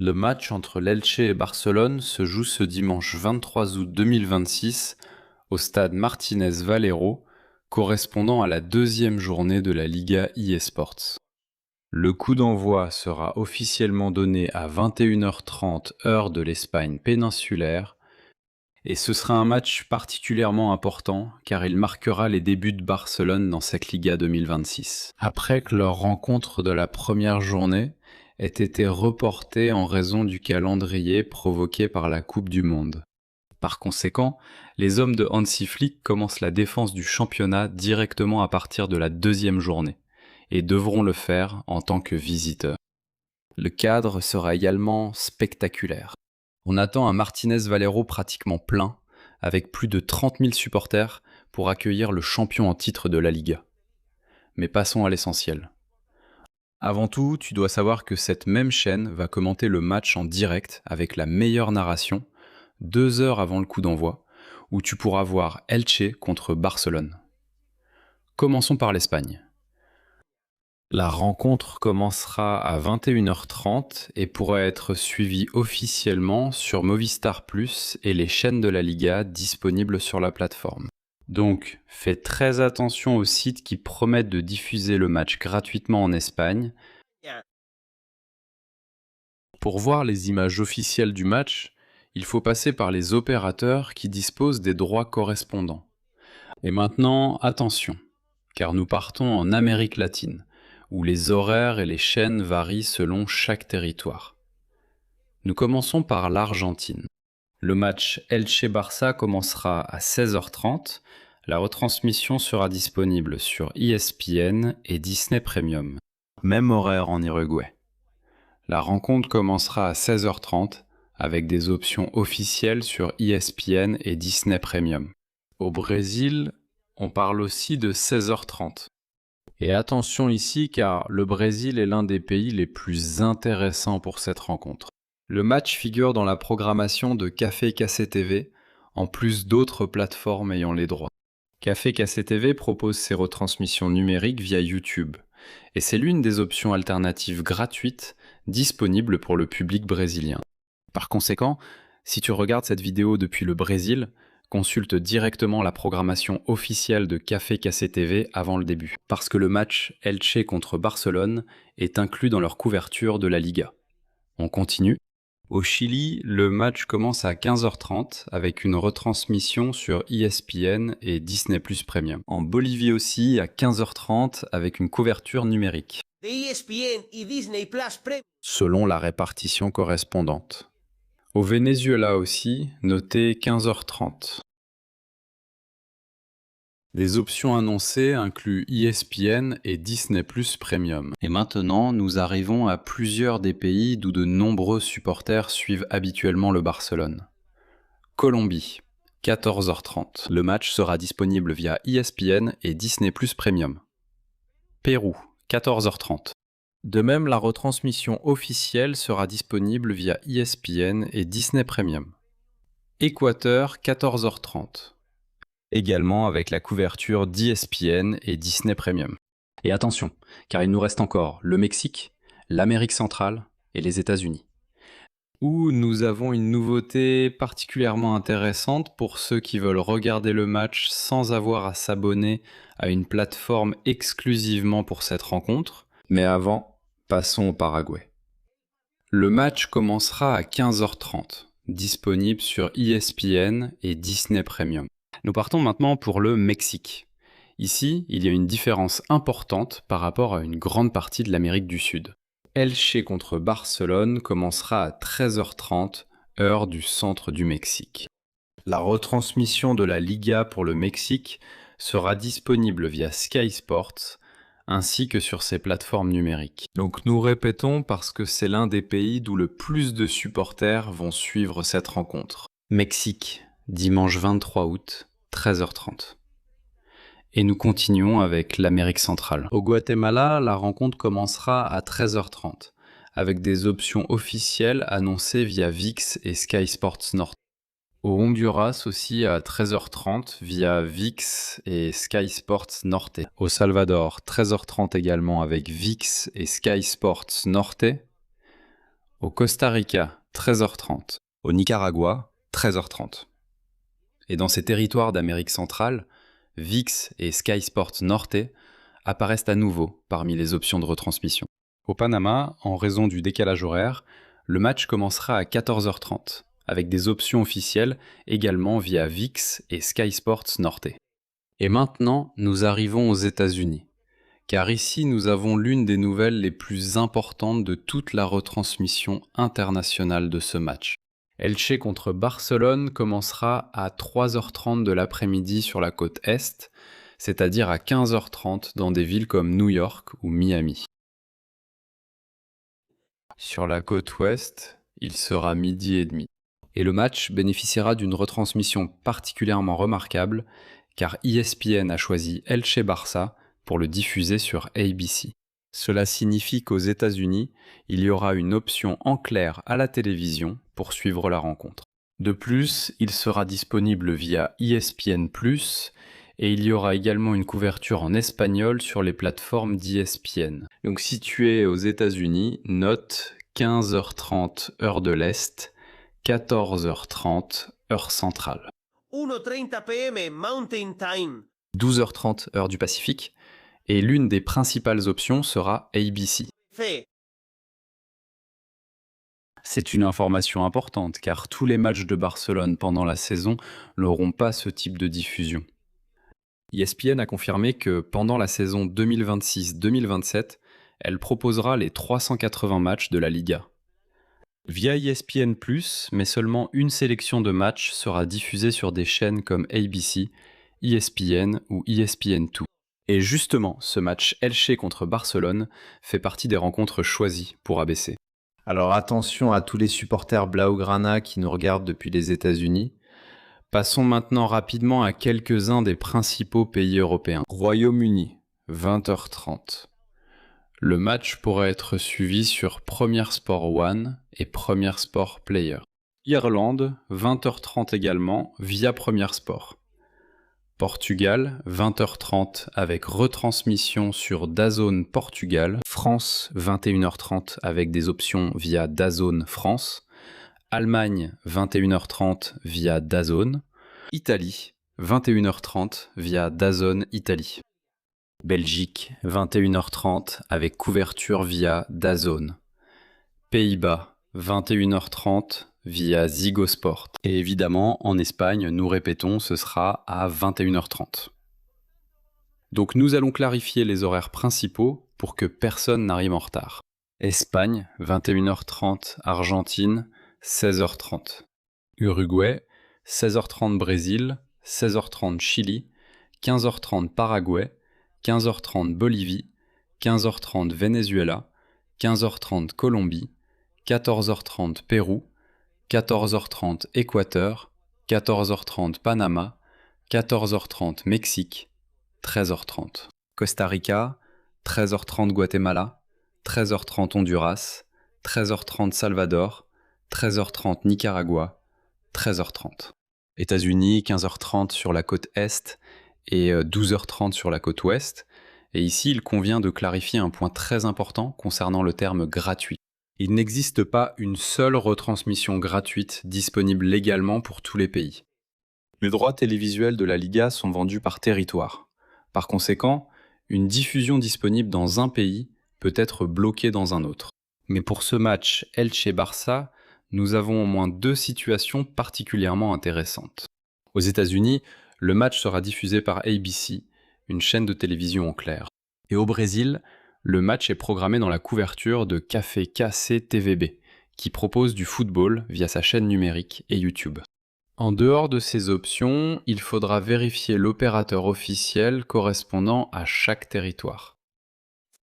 Le match entre l'Elche et Barcelone se joue ce dimanche 23 août 2026 au stade Martínez Valero, correspondant à la deuxième journée de la Liga eSports. Le coup d'envoi sera officiellement donné à 21h30 heure de l'Espagne péninsulaire, et ce sera un match particulièrement important car il marquera les débuts de Barcelone dans cette Liga 2026. Après que leur rencontre de la première journée ait été reportée en raison du calendrier provoqué par la Coupe du Monde. Par conséquent, les hommes de Hansi Flick commencent la défense du championnat directement à partir de la deuxième journée, et devront le faire en tant que visiteurs. Le cadre sera également spectaculaire. On attend un Martínez Valero pratiquement plein, avec plus de 30 000 supporters pour accueillir le champion en titre de la Liga. Mais passons à l'essentiel. Avant tout, tu dois savoir que cette même chaîne va commenter le match en direct avec la meilleure narration, 2 heures avant le coup d'envoi, où tu pourras voir Elche contre Barcelone. Commençons par l'Espagne. La rencontre commencera à 21h30 et pourra être suivie officiellement sur Movistar Plus et les chaînes de la Liga disponibles sur la plateforme. Donc, fais très attention aux sites qui promettent de diffuser le match gratuitement en Espagne. Pour voir les images officielles du match, il faut passer par les opérateurs qui disposent des droits correspondants. Et maintenant, attention, car nous partons en Amérique latine, où les horaires et les chaînes varient selon chaque territoire. Nous commençons par l'Argentine. Le match Elche-Barça commencera à 16h30. La retransmission sera disponible sur ESPN et Disney Premium. Même horaire en Uruguay. La rencontre commencera à 16h30 avec des options officielles sur ESPN et Disney Premium. Au Brésil, on parle aussi de 16h30. Et attention ici car le Brésil est l'un des pays les plus intéressants pour cette rencontre. Le match figure dans la programmation de Café TV, en plus d'autres plateformes ayant les droits. Café TV propose ses retransmissions numériques via YouTube, et c'est l'une des options alternatives gratuites disponibles pour le public brésilien. Par conséquent, si tu regardes cette vidéo depuis le Brésil, consulte directement la programmation officielle de Café TV avant le début, parce que le match Elche contre Barcelone est inclus dans leur couverture de la Liga. On continue. Au Chili, le match commence à 15h30 avec une retransmission sur ESPN et Disney Plus Premium. En Bolivie aussi, à 15h30 avec une couverture numérique, selon la répartition correspondante. Au Venezuela aussi, notez 15h30. Les options annoncées incluent ESPN et Disney Plus Premium. Et maintenant, nous arrivons à plusieurs des pays d'où de nombreux supporters suivent habituellement le Barcelone. Colombie, 14h30. Le match sera disponible via ESPN et Disney Plus Premium. Pérou, 14h30. De même, la retransmission officielle sera disponible via ESPN et Disney Premium. Équateur, 14h30. Également avec la couverture d'ESPN et Disney Premium. Et attention, car il nous reste encore le Mexique, l'Amérique centrale et les États-Unis, où nous avons une nouveauté particulièrement intéressante pour ceux qui veulent regarder le match sans avoir à s'abonner à une plateforme exclusivement pour cette rencontre. Mais avant, passons au Paraguay. Le match commencera à 15h30, disponible sur ESPN et Disney Premium. Nous partons maintenant pour le Mexique. Ici, il y a une différence importante par rapport à une grande partie de l'Amérique du Sud. Elche contre Barcelone commencera à 13h30, heure du centre du Mexique. La retransmission de la Liga pour le Mexique sera disponible via Sky Sports, ainsi que sur ses plateformes numériques. Donc nous répétons parce que c'est l'un des pays d'où le plus de supporters vont suivre cette rencontre. Mexique, dimanche 23 août, 13h30. Et nous continuons avec l'Amérique centrale. Au Guatemala, la rencontre commencera à 13h30, avec des options officielles annoncées via ViX et Sky Sports Norte. Au Honduras aussi à 13h30 via ViX et Sky Sports Norte. Au Salvador, 13h30 également avec ViX et Sky Sports Norte. Au Costa Rica, 13h30. Au Nicaragua, 13h30. Et dans ces territoires d'Amérique centrale, ViX et Sky Sports Norte apparaissent à nouveau parmi les options de retransmission. Au Panama, en raison du décalage horaire, le match commencera à 14h30, avec des options officielles également via ViX et Sky Sports Norte. Et maintenant, nous arrivons aux États-Unis, car ici nous avons l'une des nouvelles les plus importantes de toute la retransmission internationale de ce match. Elche contre Barcelone commencera à 3h30 de l'après-midi sur la côte Est, c'est-à-dire à 15h30 dans des villes comme New York ou Miami. Sur la côte Ouest, il sera 12h30. Et le match bénéficiera d'une retransmission particulièrement remarquable, car ESPN a choisi Elche Barça pour le diffuser sur ABC. Cela signifie qu'aux États-Unis, il y aura une option en clair à la télévision pour suivre la rencontre. De plus, il sera disponible via ESPN+, et il y aura également une couverture en espagnol sur les plateformes d'ESPN. Donc si tu es aux États-Unis, note 15h30 heure de l'Est, 14h30 heure centrale. 1:30 p.m. Mountain Time. 12h30 heure du Pacifique, et l'une des principales options sera ABC. C'est une information importante car tous les matchs de Barcelone pendant la saison n'auront pas ce type de diffusion. ESPN a confirmé que pendant la saison 2026-2027, elle proposera les 380 matchs de la Liga. Via ESPN+, mais seulement une sélection de matchs sera diffusée sur des chaînes comme ABC, ESPN ou ESPN2. Et justement, ce match Elche contre Barcelone fait partie des rencontres choisies pour ABC. Alors attention à tous les supporters Blaugrana qui nous regardent depuis les États-Unis. Passons maintenant rapidement à quelques-uns des principaux pays européens. Royaume-Uni, 20h30. Le match pourrait être suivi sur Premier Sport One et Premier Sport Player. Irlande, 20h30 également, via Premier Sport. Portugal, 20h30 avec retransmission sur DAZN Portugal. France, 21h30 avec des options via DAZN France. Allemagne, 21h30 via DAZN. Italie, 21h30 via DAZN Italie. Belgique, 21h30 avec couverture via DAZN. Pays-Bas, 21h30 via Ziggo Sport. Et évidemment, en Espagne, nous répétons, ce sera à 21h30. Donc nous allons clarifier les horaires principaux pour que personne n'arrive en retard. Espagne, 21h30 Argentine, 16h30. Uruguay, 16h30 Brésil, 16h30 Chili, 15h30 Paraguay, 15h30 Bolivie, 15h30 Venezuela, 15h30 Colombie, 14h30 Pérou, 14h30 Équateur, 14h30 Panama, 14h30 Mexique, 13h30 Costa Rica, 13h30 Guatemala, 13h30 Honduras, 13h30 Salvador, 13h30 Nicaragua, 13h30. États-Unis, 15h30 sur la côte Est et 12h30 sur la côte Ouest. Et ici, il convient de clarifier un point très important concernant le terme gratuit. Il n'existe pas une seule retransmission gratuite disponible légalement pour tous les pays. Les droits télévisuels de la Liga sont vendus par territoire. Par conséquent, une diffusion disponible dans un pays peut être bloquée dans un autre. Mais pour ce match Elche-Barça, nous avons au moins deux situations particulièrement intéressantes. Aux États-Unis, le match sera diffusé par ABC, une chaîne de télévision en clair. Et au Brésil, le match est programmé dans la couverture de Café KC TVB, qui propose du football via sa chaîne numérique et YouTube. En dehors de ces options, il faudra vérifier l'opérateur officiel correspondant à chaque territoire.